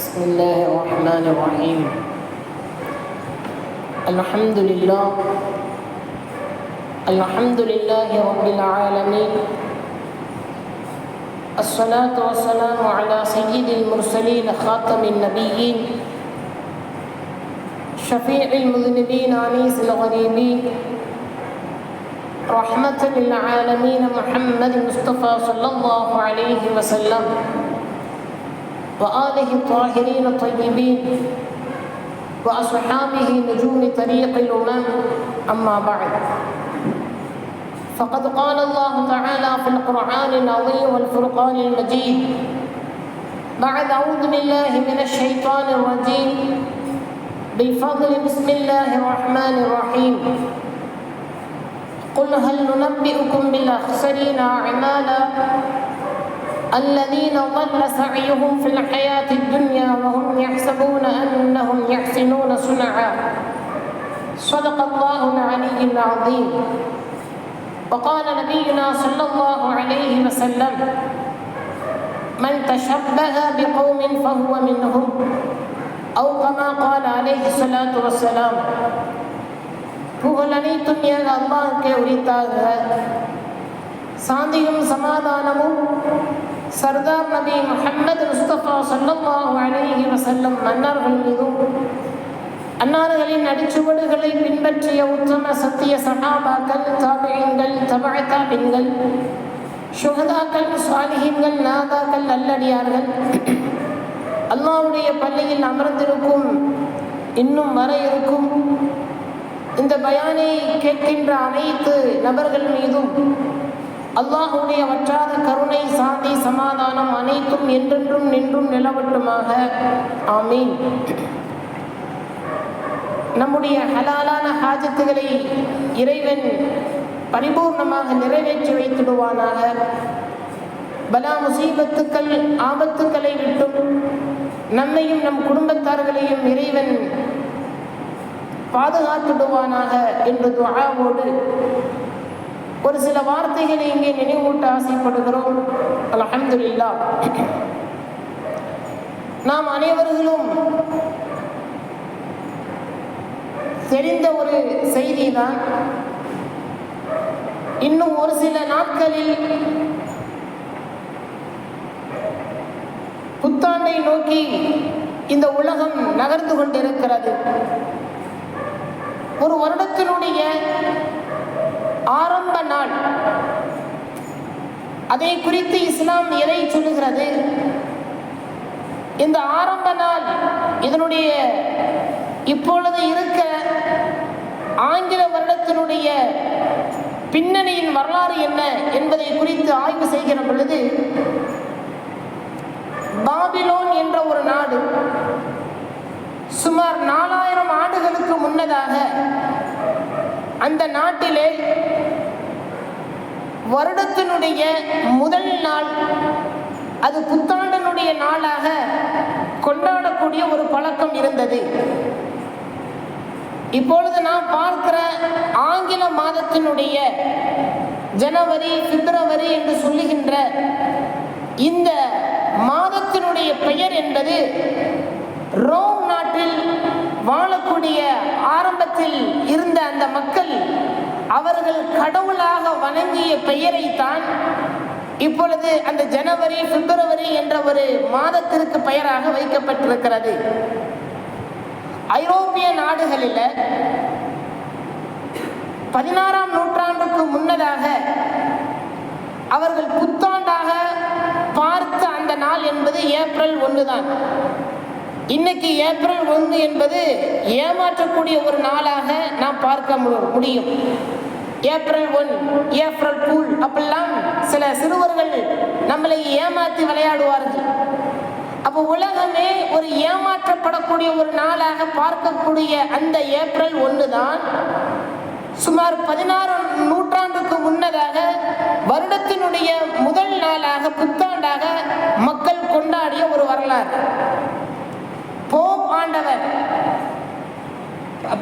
بسم الله الرحمن الرحيم. الحمد لله رب العالمين. الصلاة والسلام على سيد المرسلين خاتم النبيين شفيع المذنبين أنيس الغريبين رحمة للعالمين محمد المصطفى صلى الله عليه وسلم وآله الطاهرين الطيبين وأصحابه نجوم طريق الأمم. أما بعد، فقد قال الله تعالى في القرآن العظيم والفرقان المجيد بعد أعوذ بالله من الشيطان الرجيم بفضل بسم الله الرحمن الرحيم. قل هل ننبئكم بالأخسرين أعمالا الذين ضل سعيهم في الحياة الدنيا وهم يحسبون أنهم يحسنون صنعا. صدق الله العلي العظيم. وقال نبينا صلى الله عليه وسلم: من تشبه بقوم فهو منهم، أو كما قال عليه الصلاة والسلام. புகழ் அனைத்தும் ஏக அல்லாஹ்வுக்கே உரித்தாக. சாந்தியும் சமாதானமும் சர்தார் நபி முஹம்மது முஸ்தபா ஸல்லல்லாஹு அலைஹி வஸல்லம் மன்னர்கள் மீதும், அன்னார்களின் அடிச்சுவடுகளை பின்பற்றிய உத்தம சத்திய சஹாபாக்கள், தாபிஈன்கள், தபஅ தாபிஈன்கள், ஷுஹதாக்கள், சாலிஹீன்கள், நாதாக்கள், நல்லடியார்கள், அல்லாஹ்வுடைய பள்ளியில் அமர்ந்திருக்கும் இன்னும் வர இருக்கும் இந்த பயானை கேட்கின்ற அனைத்து நபர்கள் மீதும் அல்லாஹ்வுடைய வற்றாத கருணை, சாந்தி, சமாதானம் அனைத்தும் என்றென்றும் நின்றும் நிலவட்டுமாக. ஆமீன். நம்முடைய ஹலாலான ஹாஜத்துகளை இறைவன் பரிபூர்ணமாக நிறைவேற்றி வைத்திடுவானாக. பலா முசீபத்துக்கள், ஆபத்துக்களை விட்டும் நம்மையும் நம் குடும்பத்தார்களையும் இறைவன் பாதுகாத்துடுவானாக என்று துஆவோடு ஒரு சில வார்த்தைகளை இங்கே நினைவூட்ட ஆசைப்படுகிறோம். அல்ஹம்துலில்லாஹ். நாம் அனைவர்களும் தெரிந்த ஒரு செய்தி தான். இன்னும் ஒரு சில நாட்களில் புத்தாண்டை நோக்கி இந்த உலகம் நகர்ந்து கொண்டிருக்கிறது. ஒரு வருடத்தினுடைய ஆரம்ப நாள், அதை குறித்து இஸ்லாம் எதை சொல்லுகிறது? இந்த ஆரம்ப நாள், இதனுடைய இப்பொழுது இருக்க ஆங்கில வருடத்தினுடைய பின்னணியின் வரலாறு என்ன என்பதை குறித்து ஆய்வு செய்கிற பொழுது, பாபிலோன் என்ற ஒரு நாடு சுமார் 4000 ஆண்டுகளுக்கு முன்னதாக அந்த நாட்டிலே வருடத்தினுடைய முதல் நாள், அது புத்தாண்டனுடைய நாளாக கொண்டாடக்கூடிய ஒரு பழக்கம் இருந்தது. இப்பொழுது நாம் பார்க்கிற ஆங்கில மாதத்தினுடைய ஜனவரி, பிப்ரவரி என்று சொல்லுகின்ற இந்த மாதத்தினுடைய பெயர் என்பது ரோம் நாட்டில் வாழக்கூடிய ஆரம்பத்தில் இருந்த அந்த மக்கள் அவர்கள் கடவுளாக வணங்கிய பெயரைத்தான் இப்பொழுது அந்த ஜனவரி, பிப்ரவரி என்ற ஒரு மாதத்திற்கு பெயராக வைக்கப்பட்டிருக்கிறது. ஐரோப்பிய நாடுகளில் 16ஆம் நூற்றாண்டுக்கு முன்னதாக அவர்கள் புத்தாண்டாக பார்த்த அந்த நாள் என்பது ஏப்ரல் 1 தான். இன்னைக்கு ஏப்ரல் 1 என்பது ஏமாற்றக்கூடிய ஒரு நாளாக நாம் பார்க்க முடியும். ஏப்ரல் 1, ஏப்ரல் பூல் அப்படிலாம் சில சிறுவர்கள் நம்மளை ஏமாற்றி விளையாடுவார்கள். அப்போ உலகமே ஒரு ஏமாற்றப்படக்கூடிய ஒரு நாளாக பார்க்கக்கூடிய அந்த ஏப்ரல் 1 தான் சுமார் 16ஆம் நூற்றாண்டுக்கு முன்னதாக வருடத்தினுடைய முதல் நாளாக, புத்தாண்டாக மக்கள் கொண்டாடிய ஒரு வரலாறு. போப் ஆண்டவர்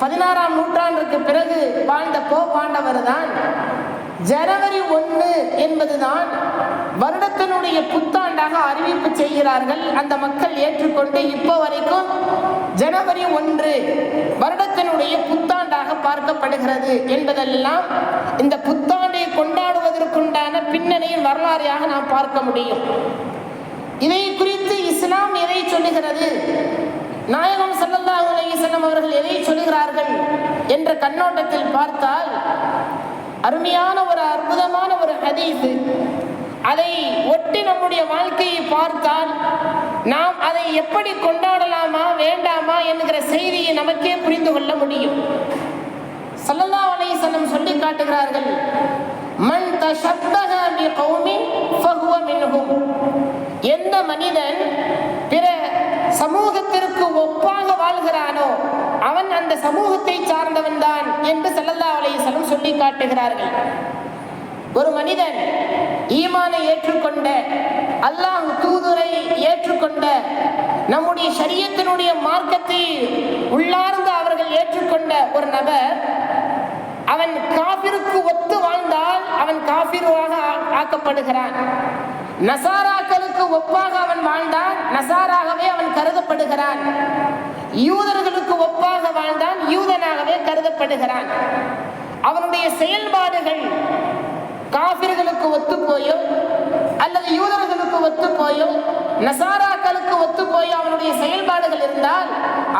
16ஆம் நூற்றாண்டுக்கு பிறகு வாழ்ந்த போப் ஆண்டவர் தான் ஜனவரி 1 என்பதுதான் வருடத்தினுடைய புத்தாண்டாக அறிவிப்பு செய்கிறார்கள். அந்த மக்கள் ஏற்றுக்கொண்டு இப்போ வரைக்கும் ஜனவரி 1 வருடத்தினுடைய புத்தாண்டாக பார்க்கப்படுகிறது என்பதெல்லாம் இந்த புத்தாண்டை கொண்டாடுவதற்குண்டான பின்னணியின் வரலாறாக நாம் பார்க்க முடியும். இதை குறித்து இஸ்லாம் எதை சொல்லுகிறது, நாயகம் ஸல்லல்லாஹு அலைஹி வஸல்லம் அவர்கள் எதை சொல்லுகிறார்கள் என்ற கண்ணோட்டத்தில் பார்த்தால் அருமையான ஒரு அற்புதமான ஒரு ஹதீஸ். அதை ஒட்டி நம்முடைய வாழ்க்கையை பார்த்தால் நாம் அதை எப்படி கொண்டாடலாமா வேண்டாமா என்கிற செய்தியை நமக்கே புரிந்து கொள்ள முடியும். ஸல்லல்லாஹு அலைஹி வஸல்லம் சொல்லி காட்டுகிறார்கள், மன் தஷப்பஹ பிகௌமின் ஃபஹுவ மின்ஹும். எந்த மனிதன் பிற சமூகத்திற்கு ஒப்பாக வாழ்கிறானோ அவன் அந்த சமூகத்தை சார்ந்தவன் தான் என்று ஸல்லல்லாஹு அலைஹி வஸல்லம் சொல்லி காட்டுகிறார்கள். ஒரு மனிதன் ஈமானை ஏற்றுக்கொண்ட, அல்லாஹ் தூதரை ஏற்றுக்கொண்ட, நம்முடைய ஷரியத்தினுடைய மார்க்கத்தை உள்ளார்ந்து அவர்கள் ஏற்றுக்கொண்ட ஒரு நபர் அவன் காபிருக்கு ஒத்து வாழ்ந்தால் அவன் காபிராக ஆக்கப்படுகிறான். நசாராக்களுக்கு ஒப்பாக அவன் வாழ்ந்தான், நசாராகவே அவன் கருதப்படுகிறான். யூதர்களுக்கு ஒப்பாக வாழ்ந்தான், யூதனாகவே கருதப்படுகிறான். அவனுடைய செயல்பாடுகள் காபிர்களுக்கு ஒத்து போயோ அல்லது யூதர்களுக்கு ஒத்து போயோ நசாராக்களுக்கு ஒத்து போயோ அவனுடைய செயல்பாடுகள் இருந்தால்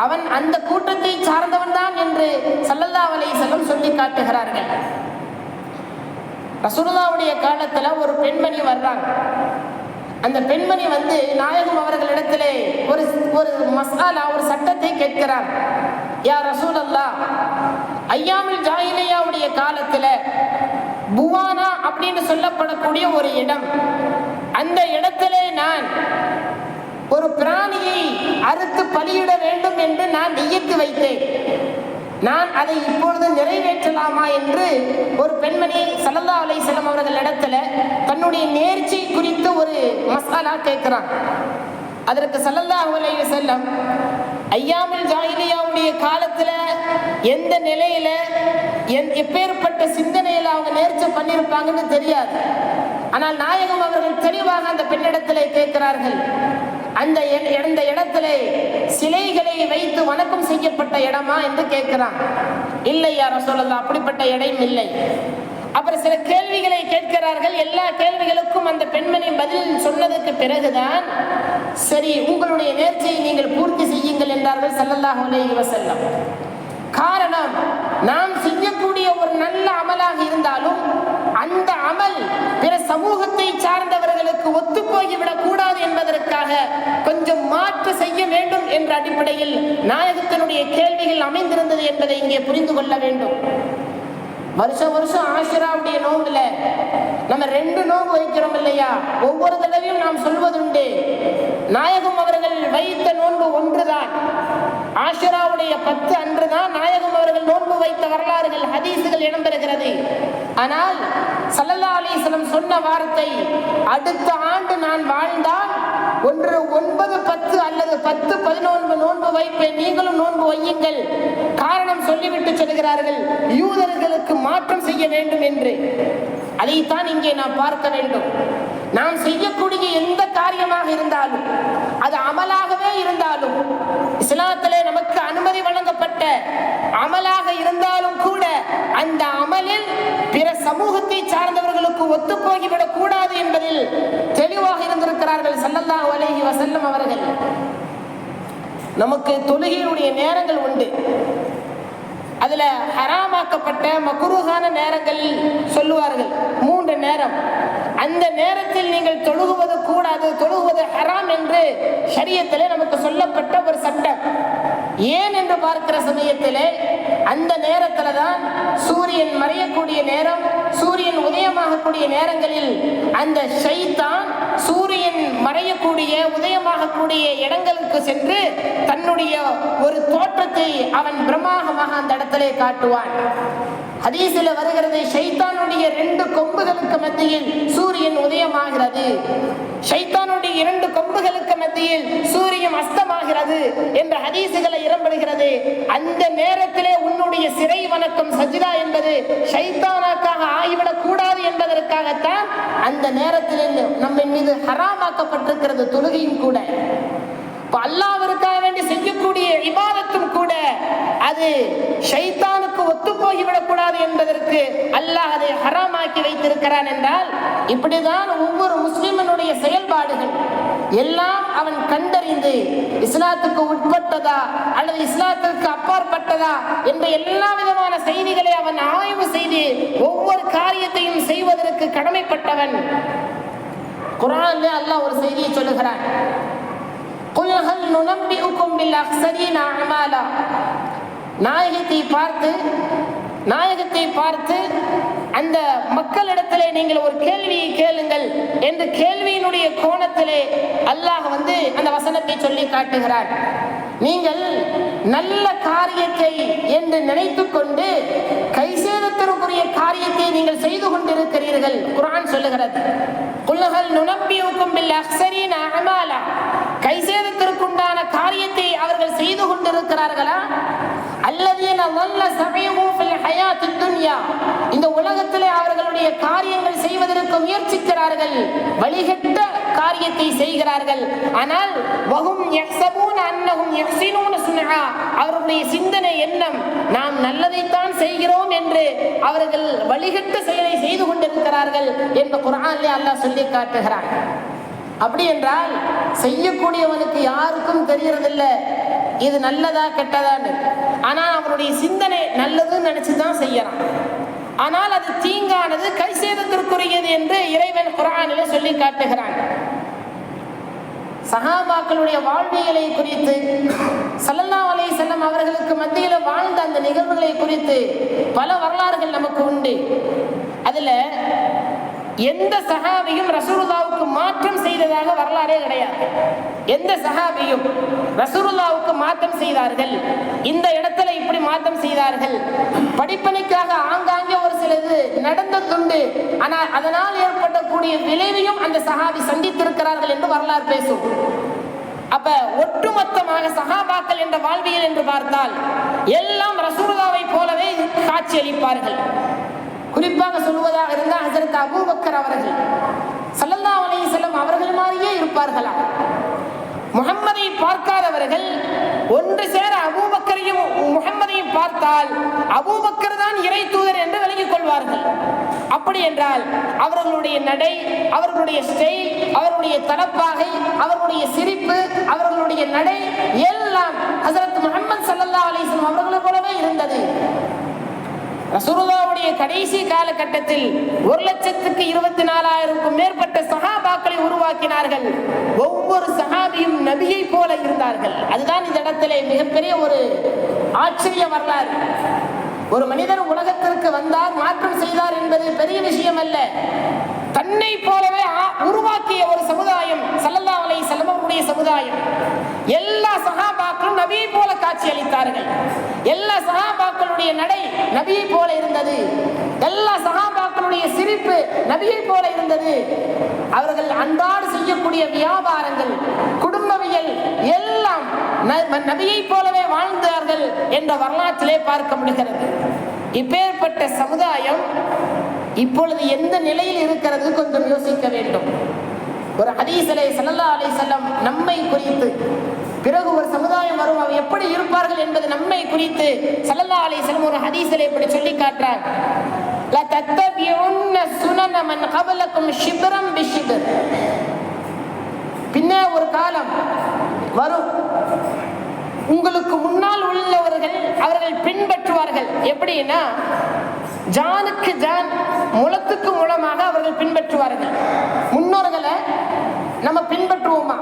அவன் அந்த கூட்டத்தை சார்ந்தவன் தான் என்று ஸல்லல்லாஹு அலைஹி வஸல்லம் சொல்லி காட்டுகிறார்கள். ரசூலுல்லாஹ்வுடைய காலத்துல ஒரு பெண்மணி வர்றாங்க. அந்த பெண்மணி நாயகம் அவர்களிடத்திலே ஒரு மஸ்அலா, ஒரு சட்டத்தை கேட்கிறார். யா ரசூலல்லாஹ், ஐயாமுல் ஜாஹிலிய்யாவுடைய காலத்துல புவானா அப்படின்னு சொல்லப்படக்கூடிய ஒரு இடம், அந்த இடத்திலே நான் ஒரு பிராணியை அறுத்து பலியிட வேண்டும் என்று நான் நியத்து வைத்தேன். நான் அதை இப்பொழுது நிறைவேற்றலாமா என்று ஒரு பெண்மணி ஸல்லல்லாஹு அலைஹி வஸல்லம் அவர்கள் இடத்துல தன்னுடைய நேர்ச்சி குறித்து ஒரு மஸ்அலா கேட்கிறான். அதற்கு ஸல்லல்லாஹு அலைஹி வஸல்லம் ஐயாமுல் ஜாஹிலிய்யாவுடைய காலத்துல எந்த நிலையில எப்பேற்பட்ட சிந்தனையில அவங்க நேர்ச்சி பண்ணியிருப்பாங்கன்னு தெரியாது. ஆனால் நாயகம் அவர்கள் தெளிவாக அந்த பெண்ணிடத்திலே கேட்கிறார்கள், அந்த இடத்துல சிலைகளை வைத்து வணக்கம் செய்யப்பட்ட இடமா என்று கேட்கிறான். இல்லை யா ரசூலல்லாஹ், அப்படிப்பட்ட இடம் இல்லை. அப்புறம் சில கேள்விகளை கேட்கிறார்கள். எல்லா கேள்விகளுக்கும் அந்த பெண்மணி பதில் சொன்னதுக்கு பிறகுதான் சரி உங்களுடைய நேர்ச்சியை நீங்கள் பூர்த்தி செய்யுங்கள் என்றார்கள் ஸல்லல்லாஹு அலைஹி வஸல்லம். காரணம், நாம் செய்யக்கூடிய ஒரு நல்ல அமலாக இருந்தாலும் அந்த அமல் பிற சமூகத்தை சார்ந்தவர்களுக்கு ஒத்து போய்விடக் கூடாது என்பதற்காக கொஞ்சம் மாற்று செய்ய வேண்டும் என்ற அடிப்படையில் நாயகத்தினுடைய கேள்விகள் அமைந்திருந்தது என்பதை இங்கே புரிந்து கொள்ள வேண்டும். வருஷம் வருஷம் ஆஷுராவுடைய நோம்புல நம்ம 2 நோம்பு வைக்கிறோம் இல்லையா? ஒவ்வொரு தடவையும் நாம் சொல்வதுண்டு, நாயகம் அவர்கள் வைத்த நோன்பு ஒன்றுதான். ஆஷுராவுடைய 10 அன்றுதான் நாயகம் அவர்கள் நோன்பு வைத்த வரலாறுகள், ஹதீசுகள் இடம்பெறுகிறது. ஆனால் ஸல்லல்லாஹு அலைஹி வஸல்லம் சொன்ன வார்த்தை, அடுத்த ஆண்டு நான் வாழ்ந்தால் ஒன்று 9, 10 அல்லது 10, 11 நோன்பு வைப்பேன், நீங்களும் நோன்பு வையுங்கள். காரணம் சொல்லிவிட்டு சொல்கிறார்கள், யூதர்களுக்கு மாற்றம் செய்ய வேண்டும் என்று. அதைத்தான் இங்கே நாம் பார்க்க வேண்டும். நாம் செய்யக்கூடிய எந்த காரியமாக இருந்தாலும், அது அமலாகவே இருந்தாலும், இஸ்லாத்திலே நமக்கு அனுமதி வழங்கப்பட்ட அமலாக இருந்தாலும் கூட அந்த அமலில் பிற சமூகத்தை சார்ந்தவர்களுக்கு ஒத்து போகிவிடக் கூடாது என்பதில் தெளிவாக இருந்திருக்கிறார்கள் ஸல்லல்லாஹு அலைஹி வஸல்லம் அவர்கள். நமக்கு தொழுகையுடைய நேரங்கள் உண்டு. அதுல ஹராமாக்கப்பட்ட மக்ரூஹான நேரங்கள் சொல்லுவார்கள் 3 நேரம். அந்த நேரத்தில் நீங்கள் தொழுகுவது கூடாது, தொழுகுவது ஹராம் என்று ஷரியத்திலே நமக்கு சொல்லப்பட்ட ஒரு சட்டம். ஏன் என்று பார்க்கிற சமயத்திலே அந்த நேரத்துல தான் சூரியன் மறையக்கூடிய நேரம், சூரியன் உதயமாகக்கூடிய நேரங்களில் அந்த ஷைத்தான் சூரியன் மறையக்கூடிய உதயமாகக்கூடிய இடங்களுக்கு சென்று தன்னுடைய ஒரு தோற்றத்தை அவன் பிரம்மாண்டமாக அந்த இடத்திலே காட்டுவான். ஹதீஸில் வருகிறது, ஷைத்தானுடைய 2 கொம்புகளுக்கு மத்தியில் சூரியன் உதயமாகிறது, ஷைத்தானுடைய 2 கொம்புகளுக்கு மத்தியில் சூரியன் அஸ்தமாகிறது என்ற ஹதீஸுகளை இடம்பெறுகிறது. அந்த நேரத்திலே உன்னுடைய சிறை வணக்கம் சஜிதா என்பது ஷைத்தானாக்காக ஆகிவிடக் கூடாது என்பதற்காகத்தான் அந்த நேரத்திலே நம்ம மீது ஹராமாக்கப்பட்டிருக்கிறது தொழுகையும் கூட. அல்லாஹ்விற்காக வேண்டி செய்யக்கூடிய இபாதத்தும் கூட அது ஷைத்தானுக்கு ஒத்து போய்விடக் கூடாது என்பதற்கு அல்லாஹ் அதை ஹராமாக்கி வைத்திருக்கிறான் என்றால், இப்படிதான் ஒவ்வொரு முஸ்லிமனுடைய செயல்பாடுகள் எல்லாம் அவன் கண்டறிந்து இஸ்லாத்துக்கு உட்பட்டதா அல்லது இஸ்லாத்திற்கு அப்பாற்பட்டதா என்ற எல்லா விதமான செய்திகளை அவன் ஆய்வு செய்து ஒவ்வொரு காரியத்தையும் செய்வதற்கு கடமைப்பட்டவன். குர்ஆனிலே அல்லாஹ் ஒரு செய்தியை சொல்லுகிறான். குல் ஹல் நுனப்பிஉக்கும் பில் அக்ஸரீன அமாலா. நாயகத்தை பார்த்து அந்த மக்களிடத்திலே நீங்கள் ஒரு கேள்வியை கேளுங்கள் என்று கேள்வியினுடைய கோணத்திலே அல்லாஹ் அந்த வசனத்தை சொல்லி காட்டுகிறார். நீங்கள் நல்ல காரியத்தை என்று நினைத்துக் கொண்டு கைசேதத்திற்குரிய காரியத்தை நீங்கள் செய்து கொண்டிருக்கிறீர்கள். குர்ஆன் சொல்லுகிறது, குல் ஹல் நுனப்பிஉக்கும் பில் அக்ஸரீன அமாலா. கைசேதத்திற்குண்டான காரியத்தை அவர்கள் செய்து கொண்டிருக்கிறார்களா? அல்லதீன ضل سعيهم في الحياة الدنيا. இந்த உலகத்திலே அவர்களுடைய காரியங்கள் செய்வதற்கு முயற்சிக்கிறார்கள், வழிகட்ட காரியத்தை செய்கிறார்கள். ஆனால் வஹும் யஹ்சபூன அன்னஹும் யஹ்ஸினூன சுன்ஆ. அவர்களுடைய சிந்தனை எண்ணம் நாம் நல்லதைத்தான் செய்கிறோம் என்று அவர்கள் வழிகட்ட செயலை செய்து கொண்டிருக்கிறார்கள் என்று குர்ஆனிலே அல்லாஹ் சொல்லி காட்டுகிறான். அப்படி என்றால் செய்யக்கூடியவனுக்கு யாருக்கும் தெரியறதில்லை இது நல்லதா கெட்டதான்னு. ஆனால் அவனுடைய சிந்தனை நல்லதுன்னு நினைச்சுதான் செய்யறான். ஆனால் அது தீங்கானது, கைசேதத்திற்குரியது என்று இறைவன் குர்ஆனிலே சொல்லி காட்டுகிறான். சஹாபாக்களுடைய வாழ்வியலை குறித்து, ஸல்லல்லாஹு அலைஹி வஸல்லம் அவர்களுக்கு மத்தியில் வாழ்ந்த அந்த நிகழ்வுகளை குறித்து பல வரலாறுகள் நமக்கு உண்டு. அதுல எந்த சஹாபியும் ரசூலுல்லாஹ்வுக்கு மாற்றம் செய்ததாக வரலாறே கிடையாது. எந்த சஹாபியும் ரசூலுல்லாஹ்வுக்கு மாற்றம் செய்தார்கள், இந்த இடத்துல இப்படி மாற்றம் செய்தார்கள், படிப்பனைக்காக ஆங்காங்கே ஒரு சிலது நடந்ததுண்டு, ஆனால் அதனால் ஏற்படக்கூடிய விளைவையும் அந்த சஹாபி சந்தித்திருக்கிறார்கள் என்று வரலாறு பேசும். அப்ப ஒட்டுமொத்தமாக சஹாபாக்கள் என்ற வாழ்வியல் என்று பார்த்தால் எல்லாம் ரசூலுல்லாஹ்வை போலவே காட்சி அளிப்பார்கள். குறிப்பாக சொல்வதாக இருந்தால் ஹஜ்ரத் அபூபக்கர் அவர்கள் ஸல்லல்லாஹு அலைஹி வஸல்லம் அவர்கள் மாதிரியே இருப்பார்களா? முஹம்மதை பார்க்காதவர்கள் ஒன்று சேர அபூபக்கரையும் முஹம்மதையும் பார்த்தால் அபூபக்கர் தான் இறை தூதர் என்று விளங்கிக் கொள்வார்கள். அப்படி என்றால் அவர்களுடைய நடை, அவர்களுடைய ஸ்டைல், அவர்களுடைய தலப்பாகை, அவர்களுடைய சிரிப்பு, அவர்களுடைய நடை எல்லாம் ஹஜ்ரத் முஹம்மது ஸல்லல்லாஹு அலைஹி வஸல்லம் அவர்களை போலவே இருந்தது. ரசூலுல்லாஹ்வுடைய கடைசி காலகட்டத்தில் 1,24,000க்கும் மேற்பட்ட சஹாபாக்களை உருவாக்கினார்கள். ஒவ்வொரு சஹாபியும் நபியை போல இருந்தார்கள். அதுதான் இந்த இடத்திலே மிகப்பெரிய ஒரு ஆச்சரிய வரலாறு. ஒரு மனிதர் உலகத்திற்கு வந்தார், மாற்றம் செய்தார் என்பது பெரிய விஷயம் அல்ல. தன்னை போலவே உருவாக்கிய ஒரு சமுதாயம் ஸல்லல்லாஹு அலைஹி வஸல்லம் அவருடைய சமுதாயம். எல்லா சஹாபாக்களும் நபியை போல காட்சி அளித்தார்கள். எல்லா சஹாபாக்களுடைய நடை நபியை போல இருந்தது. எல்லா சஹாபாக்களுடைய சிரிப்பு நபியை போல இருந்தது. அவர்கள் அன்றாடு செய்யக்கூடிய வியாபாரங்கள், குடும்பவியல் எல்லாம் நபியை போலவே வாழ்ந்தார்கள் என்ற வரலாற்றிலே பார்க்க முடிகிறது. இப்பேற்பட்ட சமுதாயம் இப்பொழுது எந்த நிலையில் இருக்கிறது கொஞ்சம் யோசிக்க வேண்டும். ஒரு ஹதீஸிலே ஸல்லல்லாஹு அலைஹி வஸல்லம் நம்மை குறித்து, பிறகு ஒரு சமுதாயம் வரும், அவர்கள் எப்படி இருப்பார்கள் என்பது நம்மை குறித்து ஸல்லல்லாஹு அலைஹி வஸல்லம் ஒரு ஹதீஸிலே இப்படி சொல்லி காட்டுறார். லா தத்தபிஉன்ன சுனன மன் கபலக்கும் ஷிப்ரம் பிஷிப்ர். பின்னே ஒரு காலம் வரும், உங்களுக்கு முன்னால் உள்ளவர்கள் அவர்கள் பின்பற்றுவார்கள். எப்படின்னா ஜானுக்கு ஜான், முளத்துக்கு முளமாக அவர்கள் பின்பற்றுவார்கள். முன்னோர்களை நம்ம பின்பற்றுவோமா?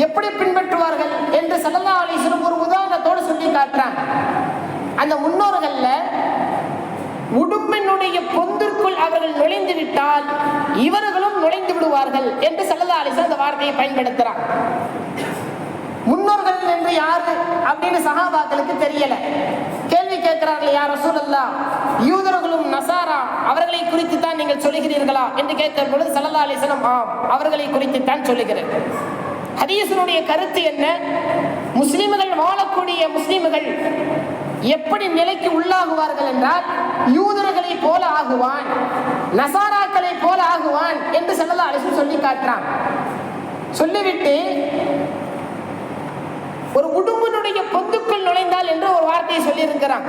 எப்படி பின்பற்றுவார்கள் என்று ஸல்லல்லாஹு அலைஹி வஸல்லம் ஒரு உதாரணத்தோடு சொல்லி காட்டுறாங்க. அந்த முன்னோர்கள்ல உடும்பினுடைய பொந்திற்குள் அவர்கள் நுழைந்து விட்டால் இவர்களும் நுழைந்து விடுவார்கள் என்று ஸல்லல்லாஹு அலைஹி வஸல்லம் அந்த வார்த்தையை பயன்படுத்துறாங்க. முன்னோர்கள் என்று யாரு அப்படின்னு சஹாபாக்களுக்கு தெரியல. கேள்வி கேட்கிறார்கள், யா ரசூலல்லாஹ், யூதர்களும் நசாரா அவர்களை குறித்து தான் நீங்கள் சொல்லுகிறீர்களா என்று கேட்கிற பொழுது ஸல்லல்லாஹு அலைஹி வஸல்லம் ஆம், அவர்களை குறித்து தான் சொல்லுகிறேன். ஹதீஸினுடைய கருத்து என்ன? முஸ்லிம்கள் வாழக்கூடிய முஸ்லிம்கள் எப்படி நிலைக்கு உள்ளாகுவார்கள் என்றால், யூதர்களை போல ஆகுவான், நசாராக்களை போல ஆகுவான் என்று ஸல்லல்லாஹு அலைஹி வஸல்லம் சொல்லி காட்டுறான். சொல்லிவிட்டு ஒரு உடும்பினுடைய பொந்துக்குள் நுழைந்தால் என்று ஒரு வார்த்தையை சொல்லி இருக்கிறான்.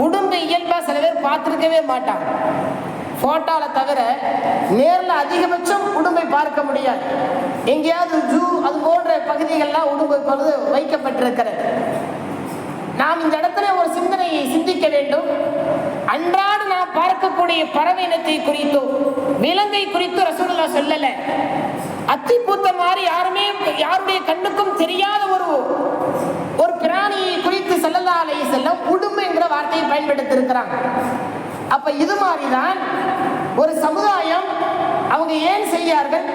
உடும்பு இயல்பா சில பேர் பார்த்திருக்கவே மாட்டான். போட்டோல தவிர நேர்ல அதிகபட்சம் உடும்பை பார்க்க முடியாது. எங்கேயாவது ஜூ அது போன்ற பகுதிகள்லாம் உடும்பு வைக்கப்பட்டிருக்கிறது. நாம் இந்த இடத்துல ஒரு சிந்தனையை சிந்திக்க வேண்டும். அன்றாடு நாம் பார்க்கக்கூடிய பறவை இனத்தை குறித்தோ விலங்கை குறித்து ரசூலுல்லாஹ் சொல்லல. அத்திப்பூத்த மாதிரி யாருடைய கண்ணுக்கும் தெரியாத ஒரு பிராணியை குறித்து ஸல்லல்லாஹு அலைஹி வஸல்லம் உடும்பு என்கிற வார்த்தையை பயன்படுத்தி இருக்கிறாங்க. அப்ப இது மாதிரிதான் ஒரு சமுதாயம் அவங்க ஏன் செய்யார்கள்,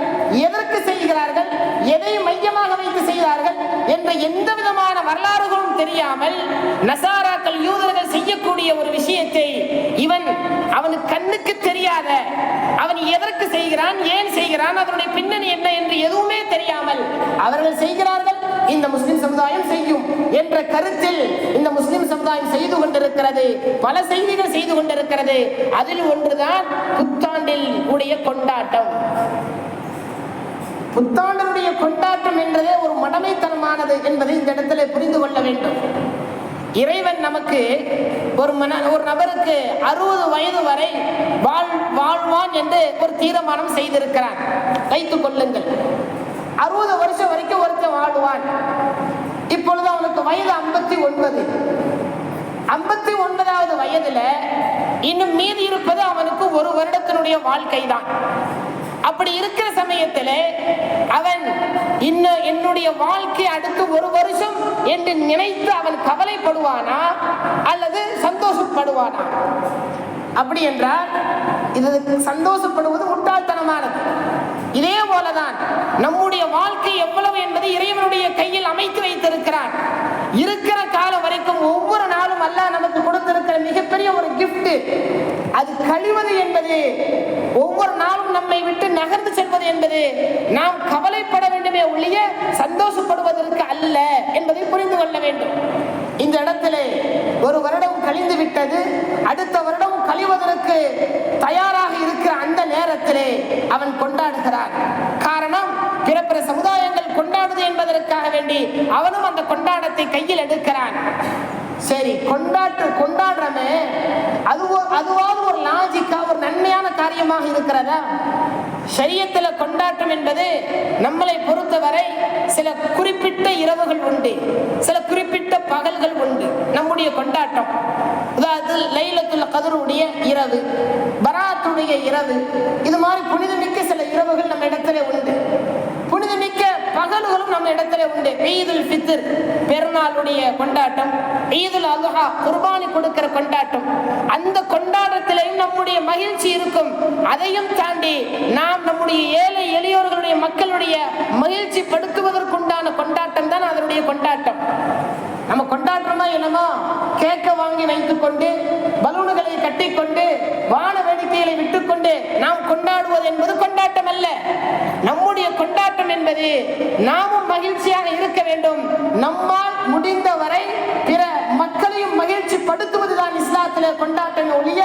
எதற்கு செய்கிறார்கள், எதை மையமாக வைத்து செய்கிறார்கள் என்ற எந்த விதமான வரலாறுகளும் தெரியாமல் நசாராக்கள் யூதர்கள் செய்யக்கூடிய ஒரு விஷயத்தை அவனுக்கு கண்ணுக்கு தெரியாத, அவன் எதற்கு செய்கிறான், ஏன் செய்கிறான், அதனுடைய பின்னணி என்ன என்று எதுவுமே தெரியாமல் அவர்கள் செய்கிறார்கள். இந்த முஸ்லிம் சமுதாயம் செய்யும் என்ற கருத்தில் இந்த முஸ்லிம் சமுதாயம் செய்து கொண்டிருக்கிறது. பல செய்திகள் செய்து கொண்டிருக்கிறது. அதில் ஒன்றுதான் புத்தாண்டில் உடைய கொண்டாட்டம். புத்தாண்டனுடைய கொண்டாட்டம் என்றதே ஒரு மடமைத்தனமானது என்பதை இந்த இடத்துல புரிந்து கொள்ள வேண்டும். இறைவன் நமக்கு ஒரு நபருக்கு 60 வயது வரை வாழ்வான் என்று ஒரு தீர்மானம் செய்திருக்கிறான். வைத்துக் கொள்ளுங்கள், 60 வருஷம் வரைக்கும் ஒருத்தன் வாழ்வான். இப்பொழுது அவனுக்கு வயது 59. 59வது வயதுல இன்னும் மீதி இருப்பது அவனுக்கு ஒரு வருடத்தினுடைய வாழ்க்கை தான். அப்படி இருக்கிற சமயத்தில் அவன் இன்னும் என்னுடைய வாழ்க்கை அடுத்து ஒரு வருஷம் என்று நினைத்து அவன் கவலைப்படுவானா அல்லது சந்தோஷப்படுவானா? அப்படி என்றால் இது சந்தோஷப்படுவது முட்டாள்தனமானது. இதே போலதான் நம்முடைய வாழ்க்கை எவ்வளவு என்பதை இறைவனுடைய கையில் அமைத்து வைத்திருக்கிறான். இருக்கிற காலம் வரைக்கும் ஒவ்வொரு நாளும் அல்லாஹ் நமக்கு கொடுத்திருக்கிற மிகப்பெரிய ஒரு கிஃப்ட். அது கழிவது என்பது, ஒவ்வொரு நாளும் நம்மை விட்டு நகர்ந்து செல்வது என்பது நாம் கவலைப்பட வேண்டுமே ஒழிய சந்தோஷப்படுவதற்கு அல்ல என்பதை புரிந்து கொள்ள வேண்டும். இந்த இடத்துல ஒரு வருடம் கழிந்து விட்டது, அடுத்த வருடம் கழிவதற்கு தயாராக இருக்கிற அந்த நேரத்திலே அவன் கொண்டாடுகிறான். காரணம், பிற சமுதாயங்கள் கொண்டாடுது என்பதற்காக வேண்டி அவனும் அந்த கொண்டாட்டத்தை கையில் எடுக்கிறான். சரி, கொண்டாடுறமே அதுவாவது ஒரு லாஜிக்கா, ஒரு நன்மையான காரியமாக இருக்கிறதா? ஷரியத்துல கொண்டாட்டம் என்பது நம்மளை பொறுத்தவரை சில குறிப்பிட்ட இரவுகள் உண்டு, சில குறிப்பிட்ட பகல்கள் உண்டு. நம்முடைய கொண்டாட்டம் அதாவது லைலத்துல் கத்ருடைய இரவு, பராத்துடைய இரவு, இது மாதிரி புனிதமிக்க சில இரவுகள் நம்ம இடத்துல உண்டு. புனிதமிக்க பகல்களும் நம்ம இடத்துல உண்டு. ஈதுல் ஃபித்ர் பெருநாளுடைய கொண்டாட்டம், ஈதுல் அல்ஹா குர்பானி கொடுக்கிற கொண்டாட்டம், அந்த கொண்டாட்டத்திலையும் நம்முடைய மகிழ்ச்சி இருக்கும். அதையும் தாண்டி நாம் நம்முடைய ஏழை எளியோர்களுடைய மக்களுடைய மகிழ்ச்சி படுத்துவதற்குண்டான கொண்டாட்டம் தான் அதனுடைய கொண்டாட்டம். நம்ம கொண்டாடுறோமா என்னமோ கேக்க வாங்கி வைத்துக் கொண்டு பலூன்களை கட்டிக்கொண்டு வான வேடிக்கைகளை விட்டுக்கொண்டு நாம் கொண்டாடுவது என்பது கொண்டாட்டம் அல்ல. நம்முடைய கொண்டாட்டம் என்பது நாமும் மகிழ்ச்சியாக இருக்க வேண்டும். நம்மால் முடிந்தவரை பிற மக்களையும் மகிழ்ச்சி படுத்துவதுதான் இஸ்லாத்திலே கொண்டாட்டம் ஒழிய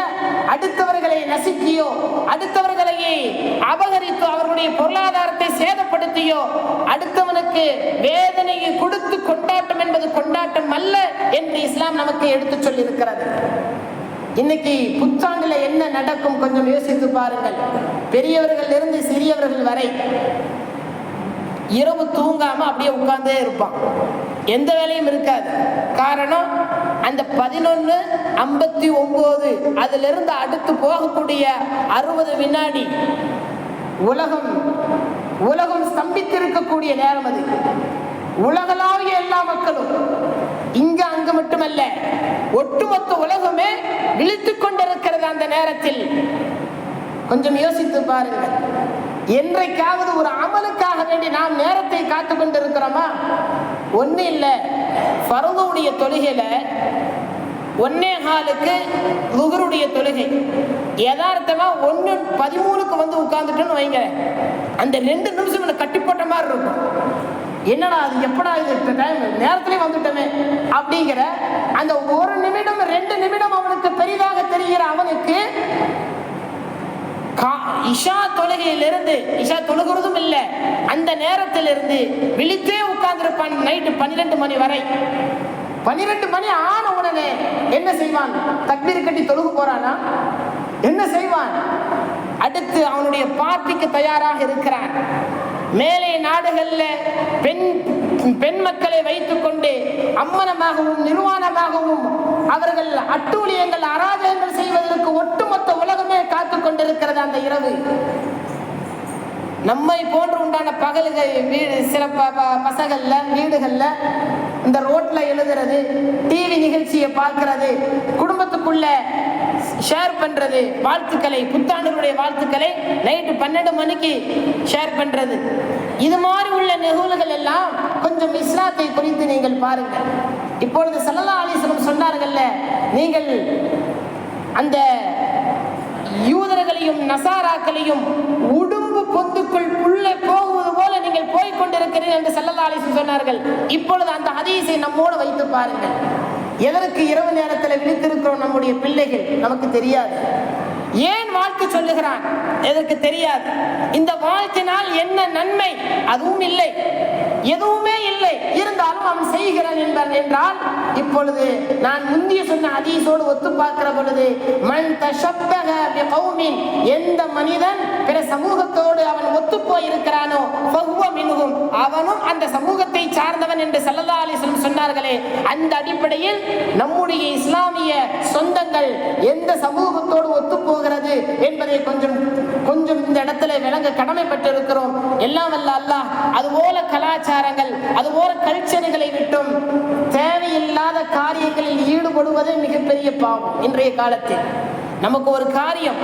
அடுத்தவர்களை நசுக்கியோ அடுத்தவர்களை அபகரித்தோ அவர்களுடைய பொருளாதாரத்தை சேதப்படுத்தியோ அடுத்தவனுக்கு வேதனையை கொடுத்து கொண்டாட்டம் என்பது கொண்டாட்டம் அல்ல என்று இஸ்லாம் நமக்கு எடுத்து சொல்லி இருக்கிறது. இன்னைக்கு புத்தாண்டுல என்ன நடக்கும் கொஞ்சம் யோசித்து பாருங்கள். பெரியவர்கள் இருந்து சிறியவர்கள் வரை இரவு தூங்காம அப்படியே உட்கார்ந்தே இருப்பான், எந்த வேலையும் இருக்காது. காரணம், அந்த 11:59 அதுல இருந்து அடுத்து போகக்கூடிய 60 வினாடி உலகம் ஸ்தம்பித்திருக்கக்கூடிய நேரம் அது. உலகளாவிய எல்லா மக்களும் இங்க அங்கு மட்டுமல்ல, ஒட்டுமொத்த உலகமே விழித்துக் கொண்டிருக்கிறது அந்த நேரத்தில். கொஞ்சம் யோசித்து பாருங்கள். என்றைக்காவது ஒரு அமலுக்காக வேண்டி நாம் நேரத்தை காத்து கொண்டிருக்கிறோமா? ஒண்ணு இல்லை. ஃபர்துடைய தொழுகையில 1:15 லுஹருடைய தொழுகை யதார்த்தமா 1:13 வந்து உட்கார்ந்துட்டோன்னு வைங்க, அந்த 2 நிமிஷம் கட்டி போட்ட மாதிரி இருக்கும். என்னடா அது, எப்படா இது டைம் நேரத்திலே வந்துட்டோமே அப்படிங்கிற அந்த 1 நிமிடம் 2 நிமிடம் அவனுக்கு பெரிதாக தெரிகிற அவனுக்கு இஷா தொழுகையிலிருந்து, இஷா தொழுகிறதும் இல்லை, அந்த நேரத்திலிருந்து விழித்தே உட்கார்ந்திருப்பான் நைட்டு 12 மணி வரை. 12 மணி ஆன உடனே என்ன செய்வான்? தக்பீர் கட்டி தொழுகு போறானா? என்ன செய்வான்? அடுத்து அவனுடைய பார்ட்டிக்கு தயாராக இருக்கிறான். மேலே நாடுகள்ல பெண் மக்களை வைத்துக் கொண்டு அம்மனமாகவும் நிர்வாணமாகவும் அவர்கள் அட்டூழியங்கள் அராஜகங்கள் செய்வதற்கு ஒட்டுமொத்த உலகமே காத்து கொண்டிருக்கிறது அந்த இரவு. நம்மை போன்று உண்டான பகல்கள் வீடு சில பசங்கள்ல வீடுகள்ல இந்த ரோட்ல எழுதுறது, டிவி நிகழ்ச்சியை பார்க்கிறது, குடும்பத்துக்குள்ள ஷேர் பண்றது, வாழ்த்துக்களை, புத்தாண்டுடைய வாழ்த்துக்களை நைட்டு 12 மணிக்கு ஷேர் பண்றது, இது மாதிரி உள்ள நிகழ்வுகள் எல்லாம் கொஞ்சம் இஸ்லாத்தை குறித்து நீங்கள் பாருங்கள். இப்பொழுது ஸல்லல்லாஹு அலைஹி வஸல்லம் சொன்னார்கள்ல, நீங்கள் அந்த யூதர்களையும் நசாராக்களையும் உடும்பு பொந்துக்குள் உள்ளே போகுவது போல நீங்கள் போய்கொண்டிருக்கிறீர்கள் என்று ஸல்லல்லாஹு அலைஹி வஸல்லம் சொன்னார்கள். இப்பொழுது அந்த ஹதீஸை நம்மோடு வைத்து பாருங்கள். எதற்கு இரவு நேரத்தில் விழித்திருக்கிறோம் நம்முடைய பிள்ளைகள்? நமக்கு தெரியாது. ஏன் வாழ்க்கை சொல்லுகிறான்? எதற்கு தெரியாது. இந்த வாழ்க்கையினால் என்ன நன்மை? அதுவும் இல்லை, எதுவுமே இல்லை. இருந்தாலும் அவன் செய்கிறான் என்றால், இப்பொழுது நான் முந்திய சொன்ன ஹதீஸோடு ஒத்து பார்க்கிற பொழுது, மன் தஷப்பஹ பிகௌமின், எந்த மனிதன் பிற சமூகத்தோடு அவன் ஒத்து போய் இருக்கிறானோ ஃபஹுவ மின்ஹும், அவனும் அந்த சமூகத்தை சார்ந்தவன் என்று ஸல்லல்லாஹு அலைஹி வஸல்லம் சொன்னார்களே. அந்த அடிப்படையில் நம்முடைய இஸ்லாமிய சொந்தங்கள் எந்த சமூகத்தோடு ஒத்து போகிறது என்பதை கொஞ்சம் இந்த இடத்துல விளங்க கடமைப்பட்டு இருக்கிறோம். எல்லாம் வல்ல அல்லாஹ் அதுபோல கலாச்சாரங்கள், அதுபோல கல்ச்சர்களை விட்டும் தேவையில்லாத காரியங்களில் ஈடுபடுவதே மிகப்பெரிய பாவம். இன்றைய காலத்தில் நமக்கு ஒரு காரியம்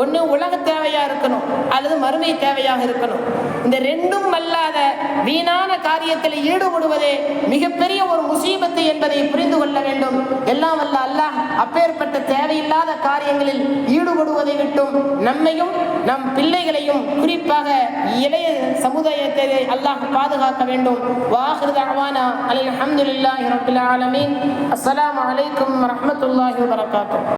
ஒன்று உலக தேவையா இருக்கணும் அல்லது மறுமை தேவையாக இருக்கணும். இந்த ரெண்டும் அல்லாத வீணான காரியத்தில் ஈடுபடுவதே மிகப்பெரிய ஒரு முசீபத்து என்பதை புரிந்து கொள்ள வேண்டும். எல்லாம் வல்ல அல்லாஹ் அப்பேற்பட்ட தேவையில்லாத காரியங்களில் ஈடுபடுவதை விட்டும் நம்மையும் நம் பிள்ளைகளையும் குறிப்பாக இளைய சமுதாயத்தை அல்லாஹ் பாதுகாக்க வேண்டும். வாஹிரு தஅவானா அல்ஹம்துலில்லாஹி ரப்பில் ஆலமீன். அஸ்ஸலாமு அலைக்கும் வரஹ்மத்துல்லாஹி வபரகாத்துஹு.